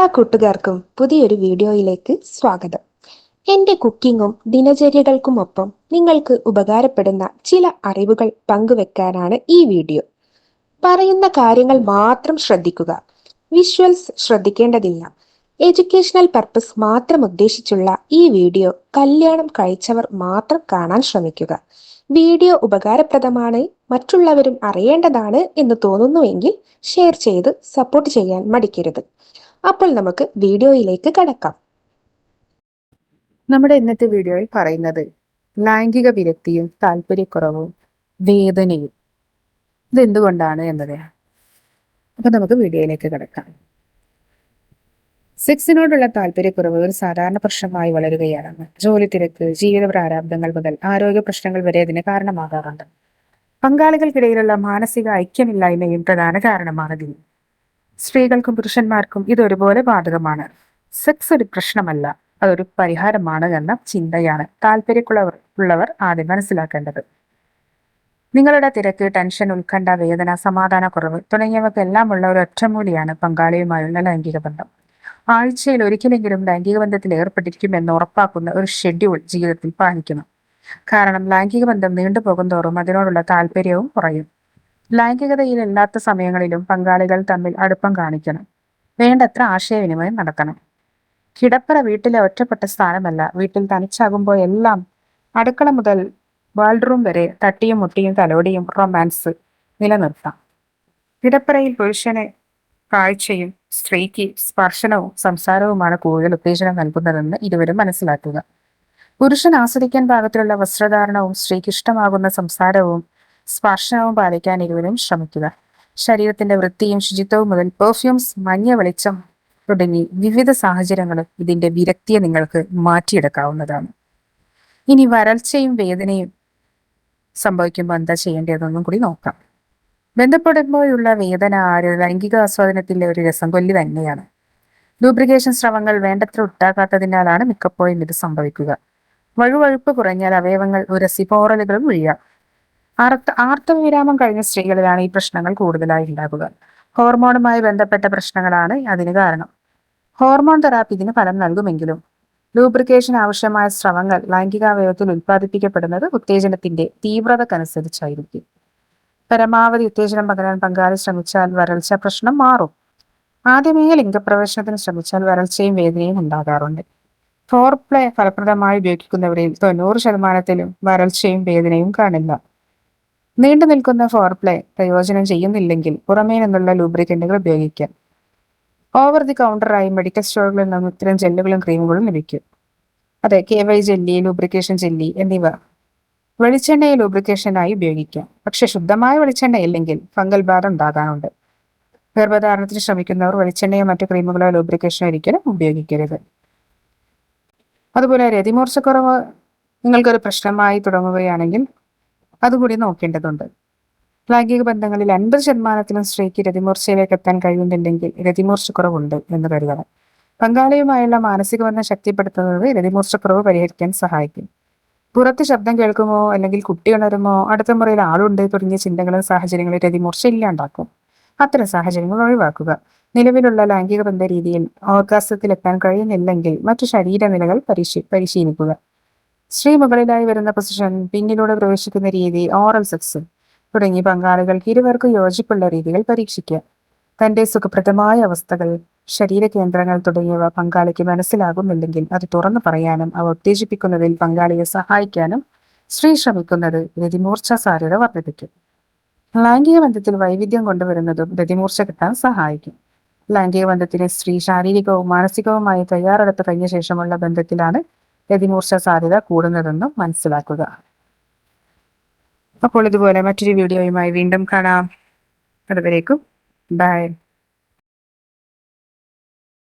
എല്ലാ കൂട്ടുകാർക്കും പുതിയൊരു വീഡിയോയിലേക്ക് സ്വാഗതം. എൻ്റെ കുക്കിങ്ങും ദിനചര്യകൾക്കുമൊപ്പം നിങ്ങൾക്ക് ഉപകാരപ്പെടുന്ന ചില അറിവുകൾ പങ്കുവെക്കാനാണ് ഈ വീഡിയോ. പറയുന്ന കാര്യങ്ങൾ മാത്രം ശ്രദ്ധിക്കുക. വിഷ്വൽസ് ശ്രദ്ധിക്കേണ്ടതില്ല. എഡ്യൂക്കേഷണൽ പർപ്പസ് മാത്രം ഉദ്ദേശിച്ചുള്ള ഈ വീഡിയോ കല്യാണം കഴിച്ചവർ മാത്രം കാണാൻ ശ്രമിക്കുക. വീഡിയോ ഉപകാരപ്രദമാണ്, മറ്റുള്ളവരും അറിയേണ്ടതാണ് എന്ന് തോന്നുന്നുവെങ്കിൽ ഷെയർ ചെയ്ത് സപ്പോർട്ട് ചെയ്യാൻ മടിക്കരുത്. അപ്പോൾ നമുക്ക് വീഡിയോയിലേക്ക് കടക്കാം. നമ്മുടെ ഇന്നത്തെ വീഡിയോയിൽ പറയുന്നത് ലൈംഗിക വിരക്തിയും താല്പര്യക്കുറവും വേദനയും ഇതെന്തുകൊണ്ടാണ് എന്നതാണ്. അപ്പൊ നമുക്ക് വീഡിയോയിലേക്ക് കിടക്കാം. സെക്സിനോടുള്ള താല്പര്യക്കുറവ് ഒരു സാധാരണ പ്രശ്നമായി വളരുകയാണെന്ന്. ജോലി തിരക്ക്, ജീവിത പ്രാരാബ്ദങ്ങൾ മുതൽ ആരോഗ്യ പ്രശ്നങ്ങൾ വരെ അതിന് കാരണമാകാറുണ്ട്. പങ്കാളികൾക്കിടയിലുള്ള മാനസിക ഐക്യമില്ലായ്മയും പ്രധാന കാരണമാണിതിന്. സ്ത്രീകൾക്കും പുരുഷന്മാർക്കും ഇതൊരുപോലെ ബാധകമാണ്. സെക്സ് ഒരു പ്രശ്നമല്ല, അതൊരു പരിഹാരമാണ് എന്ന ചിന്തയാണ് താല്പര്യക്കുള്ളവർ ആദ്യം മനസ്സിലാക്കേണ്ടത്. നിങ്ങളുടെ തിരക്ക്, ടെൻഷൻ, ഉത്കണ്ഠ, വേദന, സമാധാനക്കുറവ് തുടങ്ങിയവക്കെല്ലാം ഉള്ള ഒരു ഒറ്റമൂലിയാണ് പങ്കാളിയുമായുള്ള ലൈംഗിക ബന്ധം. ആഴ്ചയിൽ ഒരിക്കലെങ്കിലും ലൈംഗിക ബന്ധത്തിൽ ഏർപ്പെട്ടിരിക്കുമെന്ന് ഉറപ്പാക്കുന്ന ഒരു ഷെഡ്യൂൾ ജീവിതത്തിൽ പാലിക്കണം. കാരണം ലൈംഗിക ബന്ധം നീണ്ടുപോകും തോറും അതിനോടുള്ള താല്പര്യവും കുറയും. ലൈംഗികതയിലില്ലാത്ത സമയങ്ങളിലും പങ്കാളികൾ തമ്മിൽ അടുപ്പം കാണിക്കണം. വേണ്ടത്ര ആശയവിനിമയം നടത്തണം. കിടപ്പറ വീട്ടിലെ ഒറ്റപ്പെട്ട സ്ഥാനമല്ല. വീട്ടിൽ തനിച്ചാകുമ്പോൾ എല്ലാം, അടുക്കള മുതൽ ബാൾറൂം വരെ തട്ടിയും മുട്ടിയും തലോടിയും റൊമാൻസ് നിലനിർത്താം. കിടപ്പറയിൽ പുരുഷന് കാഴ്ചയും സ്ത്രീക്ക് സ്പർശനവും സംസാരവുമാണ് കൂടുതൽ ഉത്തേജനം നൽകുന്നതെന്ന് ഇരുവരും മനസ്സിലാക്കുക. പുരുഷൻ ആസ്വദിക്കാൻ പാകത്തിലുള്ള വസ്ത്രധാരണവും സ്ത്രീക്ക് ഇഷ്ടമാകുന്ന സംസാരവും സ്പർശനവും പാലിക്കാൻ ഇരുവരും ശ്രമിക്കുക. ശരീരത്തിന്റെ വൃത്തിയും ശുചിത്വവും മുതൽ പെർഫ്യൂംസ്, മഞ്ഞ വെളിച്ചം തുടങ്ങി വിവിധ സാഹചര്യങ്ങളും ഇതിന്റെ വിരക്തിയെ നിങ്ങൾക്ക് മാറ്റിയെടുക്കാവുന്നതാണ്. ഇനി വരൾച്ചയും വേദനയും സംഭവിക്കുമ്പോൾ എന്താ ചെയ്യേണ്ടതെന്നും കൂടി നോക്കാം. ബന്ധപ്പെടുമ്പോഴുള്ള വേദന ലൈംഗിക ആസ്വാദനത്തിന്റെ ഒരു രസം കൊല്ലി തന്നെയാണ്. ലൂബ്രിക്കേഷൻ സ്രവങ്ങൾ വേണ്ടത്ര ഉണ്ടാക്കാത്തതിനാലാണ് മിക്കപ്പോഴും ഇത് സംഭവിക്കുക. വഴുവഴുപ്പ് കുറഞ്ഞാൽ അവയവങ്ങൾ ഉരസിപ്പോറലുകളും വീഴാം. ആർത്തവവിരാമം കഴിഞ്ഞ സ്ത്രീകളിലാണ് ഈ പ്രശ്നങ്ങൾ കൂടുതലായി ഉണ്ടാകുക. ഹോർമോണുമായി ബന്ധപ്പെട്ട പ്രശ്നങ്ങളാണ് അതിന് കാരണം. ഹോർമോൺ തെറാപ്പി ഇതിന് ഫലം നൽകുമെങ്കിലും ലൂബ്രിക്കേഷൻ ആവശ്യമായ സ്രവങ്ങൾ ലൈംഗികാവയവത്തിൽ ഉൽപ്പാദിപ്പിക്കപ്പെടുന്നത് ഉത്തേജനത്തിന്റെ തീവ്രതക്കനുസരിച്ചായിരിക്കും. പരമാവധി ഉത്തേജനം പകരാൻ പങ്കാളി ശ്രമിച്ചാൽ വരൾച്ച പ്രശ്നം മാറും. ആദ്യമേ ലിംഗപ്രവേശനത്തിന് ശ്രമിച്ചാൽ വരൾച്ചയും വേദനയും ഉണ്ടാകാറുണ്ട്. ഫോർപ്ലേ ഫലപ്രദമായി ഉപയോഗിക്കുന്നവരിൽ 90% വരൾച്ചയും വേദനയും കാണില്ല. നീണ്ടു നിൽക്കുന്ന ഫോർപ്ലേ പ്രയോജനം ചെയ്യുന്നില്ലെങ്കിൽ പുറമേ നിന്നുള്ള ലൂബ്രിക്കന്റുകൾ ഉപയോഗിക്കാം. ഓവർ ദി കൗണ്ടറായി മെഡിക്കൽ സ്റ്റോറുകളിൽ നിന്നും ഇത്തരം ജെല്ലുകളും ക്രീമുകളും ലഭിക്കും. അതെ, KY ജെല്ലി, ലൂബ്രിക്കേഷൻ ജെല്ലി എന്നിവ വെളിച്ചെണ്ണയെ ലൂബ്രിക്കേഷനായി ഉപയോഗിക്കാം. പക്ഷെ ശുദ്ധമായ വെളിച്ചെണ്ണ ഇല്ലെങ്കിൽ ഫംഗൽ ബാധ ഉണ്ടാകാനുണ്ട്. ഗർഭധാരണത്തിന് ശ്രമിക്കുന്നവർ വെളിച്ചെണ്ണയോ മറ്റു ക്രീമുകളോ ലൂബ്രിക്കേഷനോ ഒരിക്കലും ഉപയോഗിക്കരുത്. അതുപോലെ രതിമൂർച്ചക്കുറവ് നിങ്ങൾക്കൊരു പ്രശ്നമായി തുടങ്ങുകയാണെങ്കിൽ അതുകൂടി നോക്കേണ്ടതുണ്ട്. ലൈംഗിക ബന്ധങ്ങളിൽ 50% സ്ത്രീക്ക് രതിമൂർച്ചയിലേക്ക് എത്താൻ കഴിയുന്നില്ലെങ്കിൽ രതിമൂർച്ചക്കുറവുണ്ട് എന്ന് കരുതണം. പങ്കാളിയുമായുള്ള മാനസിക ബന്ധം ശക്തിപ്പെടുത്തുന്നത് രതിമൂർച്ചക്കുറവ് പരിഹരിക്കാൻ സഹായിക്കും. പുറത്ത് ശബ്ദം കേൾക്കുമോ, അല്ലെങ്കിൽ കുട്ടി ഉണരുമോ, അടുത്ത മുറിയിൽ ആളുണ്ട് തുടങ്ങിയ ചിന്തകളും സാഹചര്യങ്ങളും രതിമൂർച്ച ഇല്ലാണ്ടാക്കും. അത്തരം സാഹചര്യങ്ങൾ ഒഴിവാക്കുക. നിലവിലുള്ള ലൈംഗിക ബന്ധ രീതിയിൽ ഓർഗാസത്തിലെത്താൻ കഴിയുന്നില്ലെങ്കിൽ മറ്റു ശരീരനിലകൾ പരിശീലിക്കുക. സ്ത്രീ മുകളിലായി വരുന്ന പൊസിഷൻ, പിന്നിലൂടെ പ്രവേശിക്കുന്ന രീതി, ഓറൽ സെക്സ് തുടങ്ങി പങ്കാളികൾക്ക് ഇരുവർക്കും യോജിപ്പുള്ള രീതികൾ പരീക്ഷിക്കുക. തന്റെ സുഖപ്രദമായ അവസ്ഥകൾ, ശരീരകേന്ദ്രങ്ങൾ തുടങ്ങിയവ പങ്കാളിക്ക് മനസ്സിലാകുന്നില്ലെങ്കിൽ അത് തുറന്നു പറയാനും അവ ഉത്തേജിപ്പിക്കുന്നതിൽ പങ്കാളിയെ സഹായിക്കാനും സ്ത്രീ ശ്രമിക്കുന്നത് രതിമൂർച്ച സാധ്യത വർദ്ധിപ്പിക്കും. ലൈംഗിക ബന്ധത്തിൽ വൈവിധ്യം കൊണ്ടുവരുന്നതും രതിമൂർച്ച കിട്ടാൻ സഹായിക്കും. ലൈംഗിക ബന്ധത്തിന് സ്ത്രീ ശാരീരികവും മാനസികവുമായി തയ്യാറെടുത്ത് കഴിഞ്ഞ ശേഷമുള്ള ബന്ധത്തിലാണ് രതിമൂർച്ച സാധ്യത കൂടുന്നതെന്നും മനസ്സിലാക്കുക. അപ്പോൾ ഇതുപോലെ മറ്റൊരു വീഡിയോയുമായി വീണ്ടും കാണാം. അതുവരേക്കും ബൈ.